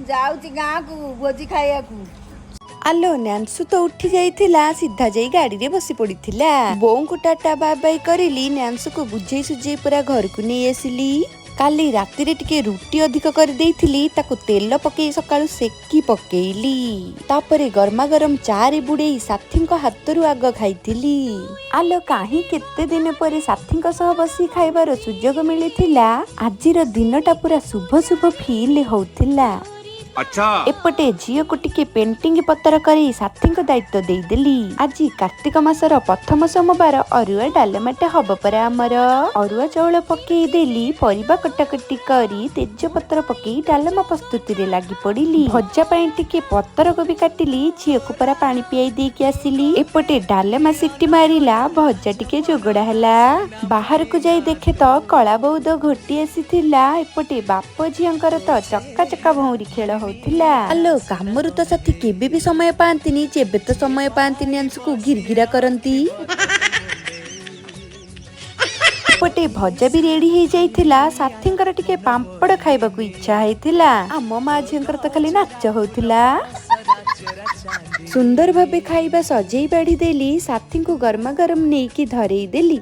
जाऊची गाँ को भोजी खाइया को। आलो न्यांसु तो उठी जाइथिला सीधा जाई गाड़ी रे बसी पड़िथिला। बोऊ को टाटा बाय बाय करिली न्यांसु को बुझेई सुझेई पूरा घर को नहीं आसिली। काली राति रे टिके रुटी अधिक कर देइथिली ताको तेल पकेई सकाळु सेकी पकेइली। तापरे गरमा गरम चा रे बुडेई साथींको हातरु आग खाइथिली। आलो काहे केते दिन परे साथींको सह बसी खाइबार सुजोग मिलिथिला। आजिर दिनटा पूरा शुभ शुभ फील होउथिला। अच्छा एपटे झील को टिके पेंटिंग पतर करी साथी को दायित्व देदेली। आज कार्तिक मासर प्रथम सोमवार अरुआ डालमाटे हब परा आमर। अरुआ चाउल पकई देली परिबा कटाकटी करी तेज पत्र पकई डालमा प्रस्तुति रे लागी पड़िली। भजा पाई टिके पतर को भी काटिली झील को परा पानी पियाई देकी आसिली। एपटे डालमा सिटी मारिला भजा टिके जोगड़ा हैला। बाहर को जाई देखे तो कला बौद घोटी आसीथिला। एपटे बाप झींकर तो चक्का चक्का भौरी खेल आलो कामरु तो साथी केबे भी समय पांतिनी जेबे तो समय पांतिनी अंशु को घिरघिरा करंती। पटे भजा भी रेडी हो जाइथिला। साथींकर टिके पांपड़ खाइबा को इच्छा हैथिला। आम मा झींकर तो खाली नाच होथिला। सुंदर भाबे खाइबा सजेई बाड़ी देली। साथी को गरमा गरम नेकी धरेई देली।